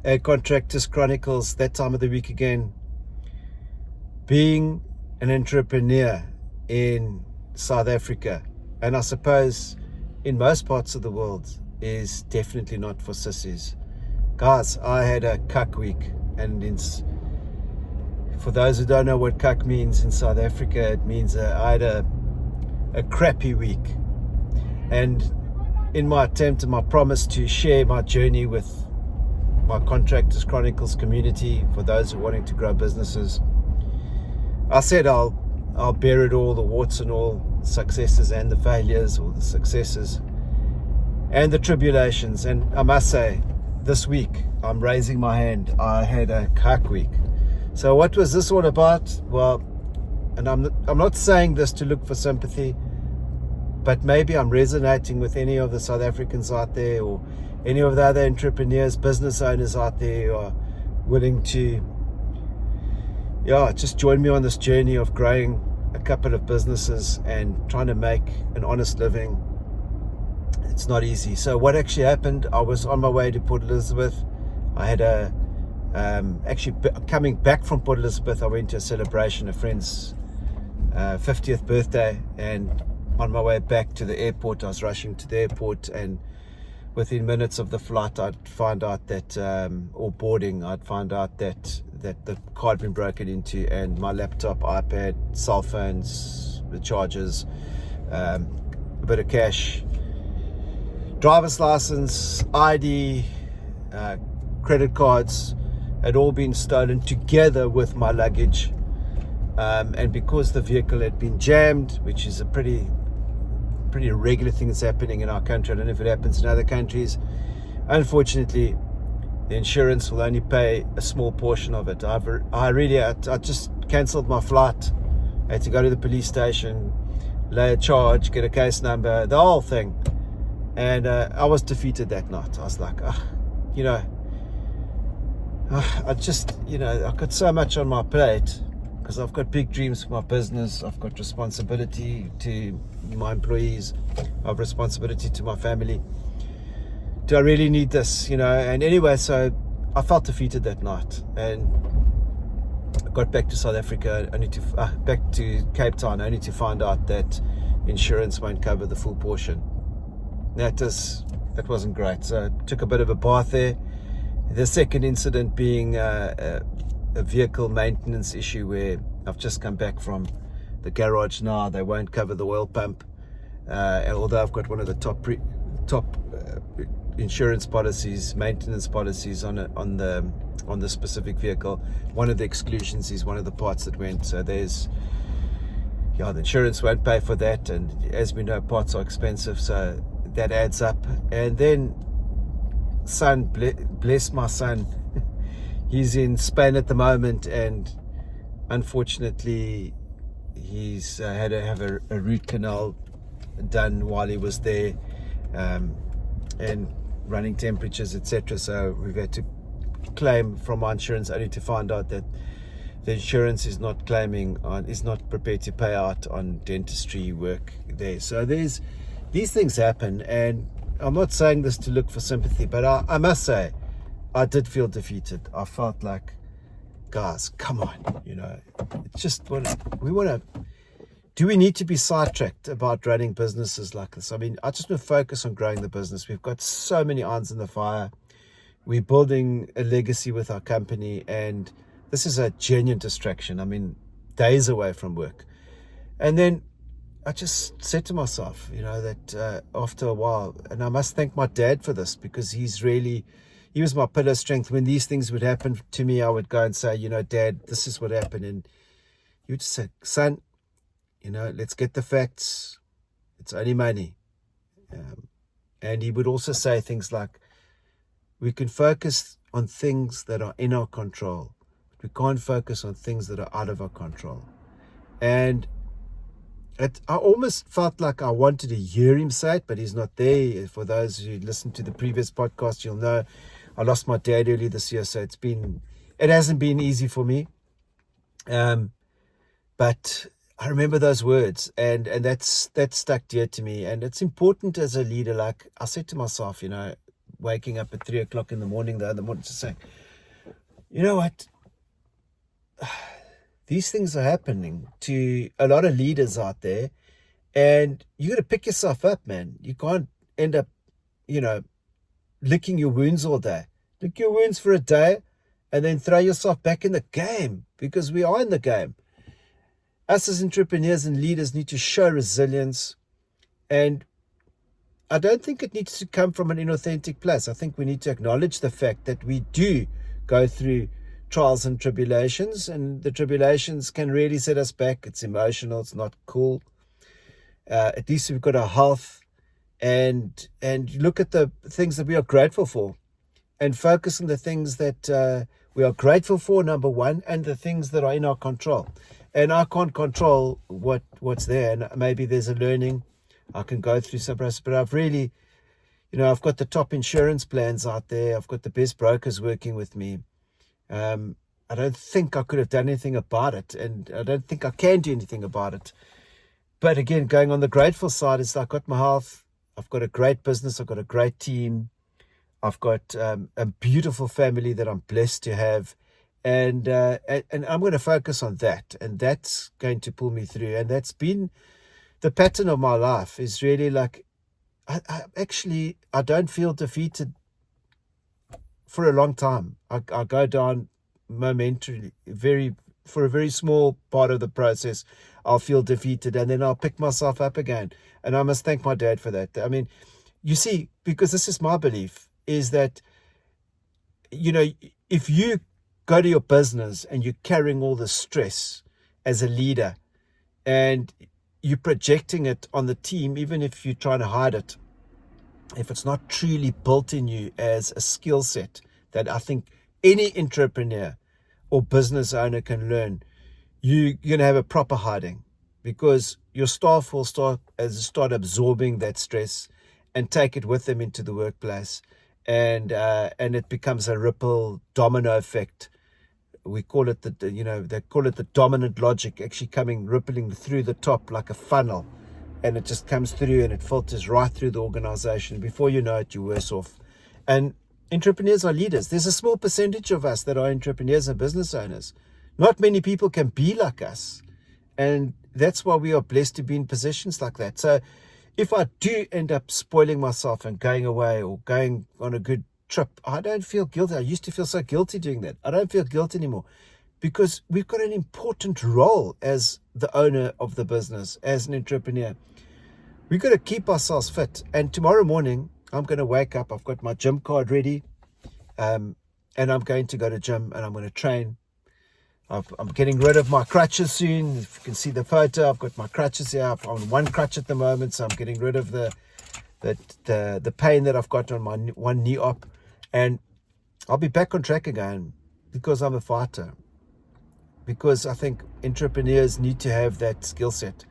at Contractors Chronicles, that time of the week again. Being an entrepreneur in South Africa, and I suppose in most parts of the world, is definitely not for sissies. Guys, I had a KAK week, and for those who don't know what KAK means in South Africa, it means I had a crappy week. And in my attempt and my promise to share my journey with my Contractors Chronicles community, for those who are wanting to grow businesses, I said I'll bear it all, the warts and all, successes and the failures, or the successes and the tribulations. And I must say, this week I'm raising my hand. I had a KAK week. So what was this all about? Well, and I'm not saying this to look for sympathy, but maybe I'm resonating with any of the South Africans out there, or any of the other entrepreneurs, business owners out there who are willing to just join me on this journey of growing a couple of businesses and trying to make an honest living. It's not easy. So what actually happened, I was on my way to Port Elizabeth. I had actually coming back from Port Elizabeth, I went to a celebration, a friend's 50th birthday, and on my way back to the airport, I was rushing to the airport, and within minutes of the flight, I'd find out that, or boarding, I'd find out that the car had been broken into, and my laptop, iPad, cell phones, the chargers, a bit of cash, driver's license, ID, credit cards had all been stolen, together with my luggage. And because the vehicle had been jammed, which is a pretty regular thing that's happening in our country, I don't know if it happens in other countries, unfortunately the insurance will only pay a small portion of it. I just cancelled my flight. I had to go to the police station, lay a charge, get a case number, the whole thing. And I was defeated that night. I was like, I've got so much on my plate, because I've got big dreams for my business. I've got responsibility to my employees. I have responsibility to my family. Do I really need this? And anyway, so I felt defeated that night, and I got back to South Africa, back to Cape Town, only to find out that insurance won't cover the full portion. That wasn't great. So I took a bit of a bath there. The second incident being a vehicle maintenance issue, where I've just come back from the garage now. They won't cover the oil pump, although I've got one of the top insurance policies, maintenance policies on the specific vehicle. One of the exclusions is one of the parts that went. So the insurance won't pay for that, and as we know, parts are expensive, so that adds up. And then bless my son, he's in Spain at the moment, and unfortunately he's had to have a root canal done while he was there, and running temperatures, etc. So we've had to claim from our insurance, only to find out that the insurance is not prepared to pay out on dentistry work there. So these things happen, and I'm not saying this to look for sympathy, but I must say, I did feel defeated. I felt like, guys, come on, it's just do we need to be sidetracked about running businesses like this? I mean, I just want to focus on growing the business. We've got so many irons in the fire. We're building a legacy with our company, and this is a genuine distraction. I mean, days away from work. And then I just said to myself, that after a while, and I must thank my dad for this, because he was my pillar strength. When these things would happen to me, I would go and say, Dad, this is what happened. And he would just say, son, let's get the facts. It's only money. And he would also say things like, we can focus on things that are in our control, but we can't focus on things that are out of our control. And I almost felt like I wanted to hear him say it, but he's not there. For those who listened to the previous podcast, you'll know I lost my dad early this year, so it hasn't been easy for me. But I remember those words, and that stuck dear to me. And it's important as a leader. Like I said to myself, waking up at 3 o'clock in the morning the other morning, just saying, you know what? These things are happening to a lot of leaders out there, and you got to pick yourself up, man. You can't end up, licking your wounds all day. Lick your wounds for a day and then throw yourself back in the game, because we are in the game. Us as entrepreneurs and leaders need to show resilience, and I don't think it needs to come from an inauthentic place. I think we need to acknowledge the fact that we do go through trials and tribulations, and the tribulations can really set us back. It's emotional, it's not cool. At least we've got our health, and look at the things that we are grateful for, and focus on the things that we are grateful for, number one, and the things that are in our control. And I can't control what's there, and maybe there's a learning I can go through some process, but I've really, I've got the top insurance plans out there. I've got the best brokers working with me. I don't think I could have done anything about it, and I don't think I can do anything about it. But again, going on the grateful side is I've got my health, I've got a great business, I've got a great team, I've got a beautiful family that I'm blessed to have, and I'm going to focus on that, and that's going to pull me through. And that's been the pattern of my life, is really like, I don't feel defeated for a long time. I go down momentarily, for a very small part of the process, I'll feel defeated, and then I'll pick myself up again. And I must thank my dad for that. I mean, you see, because this is my belief, is that, if you go to your business and you're carrying all the stress as a leader, and you're projecting it on the team, even if you're trying to hide it, if it's not truly built in you as a skill set that I think any entrepreneur or business owner can learn, you're going to have a proper hiding, because your staff will start absorbing that stress and take it with them into the workplace, and it becomes a ripple domino effect. We call it they call it the dominant logic, actually rippling through the top like a funnel, and it just comes through and it filters right through the organization. Before you know it, you're worse off. And entrepreneurs are leaders. There's a small percentage of us that are entrepreneurs and business owners. Not many people can be like us, and that's why we are blessed to be in positions like that. So if I do end up spoiling myself and going away or going on a good trip, I don't feel guilty. I used to feel so guilty doing that. I don't feel guilty anymore, because we've got an important role as the owner of the business, as an entrepreneur. We've got to keep ourselves fit. And tomorrow morning, I'm going to wake up. I've got my gym card ready, and I'm going to go to gym, and I'm going to train. I'm getting rid of my crutches soon. If you can see the photo, I've got my crutches here. I'm on one crutch at the moment, so I'm getting rid of the pain that I've got on my one knee op, and I'll be back on track again, because I'm a fighter. Because I think entrepreneurs need to have that skill set.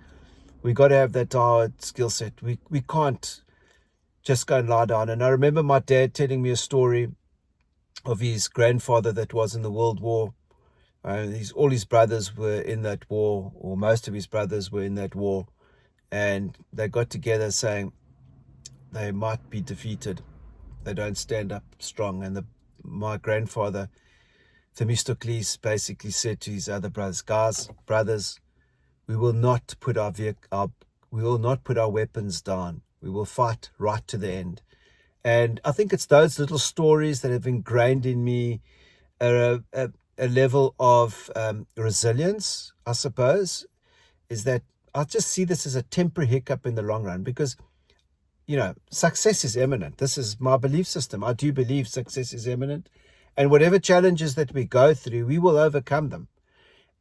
We got to have that hard skill set. We can't just go and lie down. And I remember my dad telling me a story of his grandfather that was in the World War. All his brothers were in that war, or most of his brothers were in that war, and they got together saying they might be defeated. They don't stand up strong. And my grandfather, Themistocles, basically said to his other brothers, we will not put our weapons down. We will fight right to the end. And I think it's those little stories that have ingrained in me a level of resilience, I suppose, is that I just see this as a temporary hiccup in the long run, because, success is imminent. This is my belief system. I do believe success is imminent, and whatever challenges that we go through, we will overcome them.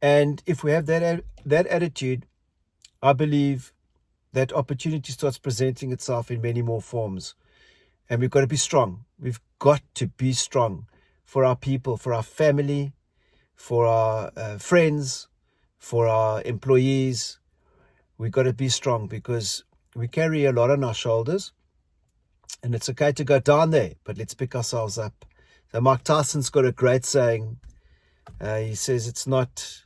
And if we have that attitude, I believe that opportunity starts presenting itself in many more forms. And we've got to be strong. We've got to be strong for our people, for our family, for our friends, for our employees. We've got to be strong, because we carry a lot on our shoulders, and it's okay to go down there, but let's pick ourselves up. So Mike Tyson's got a great saying. He says, it's not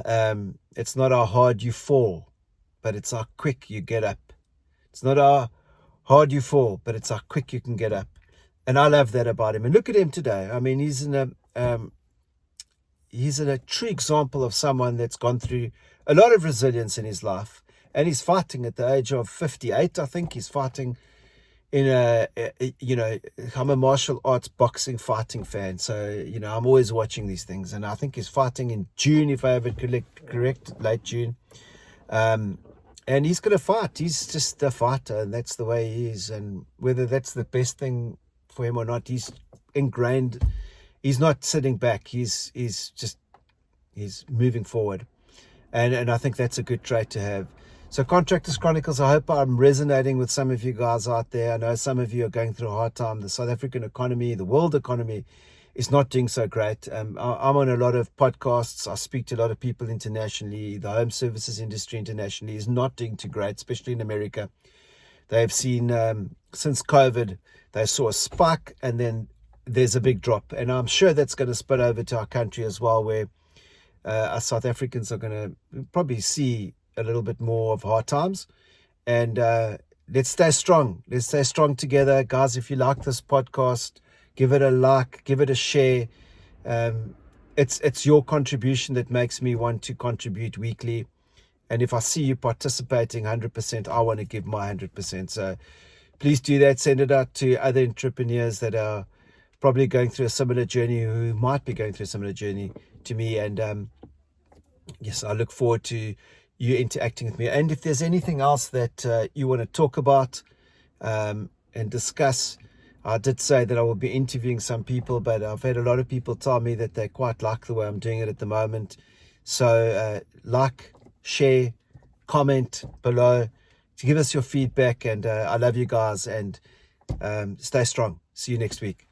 how hard you fall, but it's how quick you get up. It's not how hard you fall, but it's how quick you can get up. And I love that about him. And look at him today. I mean, he's a true example of someone that's gone through a lot of resilience in his life. And he's fighting at the age of 58, I think. He's fighting in I'm a martial arts boxing fighting fan. So, I'm always watching these things. And I think he's fighting in June, if I have it correct, late June. And he's going to fight. He's just a fighter, and that's the way he is. And whether that's the best thing for him or not, he's ingrained. He's not sitting back. He's moving forward. And I think that's a good trait to have. So Contractors Chronicles, I hope I'm resonating with some of you guys out there. I know some of you are going through a hard time. The South African economy, the world economy is not doing so great. I'm on a lot of podcasts. I speak to a lot of people internationally. The home services industry internationally is not doing too great, especially in America. They've seen, since COVID, they saw a spike and then there's a big drop. And I'm sure that's going to spill over to our country as well, where us South Africans are going to probably see a little bit more of hard times. And let's stay strong. Let's stay strong together. Guys, if you like this podcast, give it a like, give it a share. It's your contribution that makes me want to contribute weekly. And if I see you participating 100%, I want to give my 100%. So please do that. Send it out to other entrepreneurs that are probably going through a similar journey, who might be going through a similar journey to me. And yes, I look forward to you interacting with me. And if there's anything else that you want to talk about and discuss, I did say that I will be interviewing some people, but I've had a lot of people tell me that they quite like the way I'm doing it at the moment. So like, share, comment below to give us your feedback. And I love you guys, and stay strong. See you next week.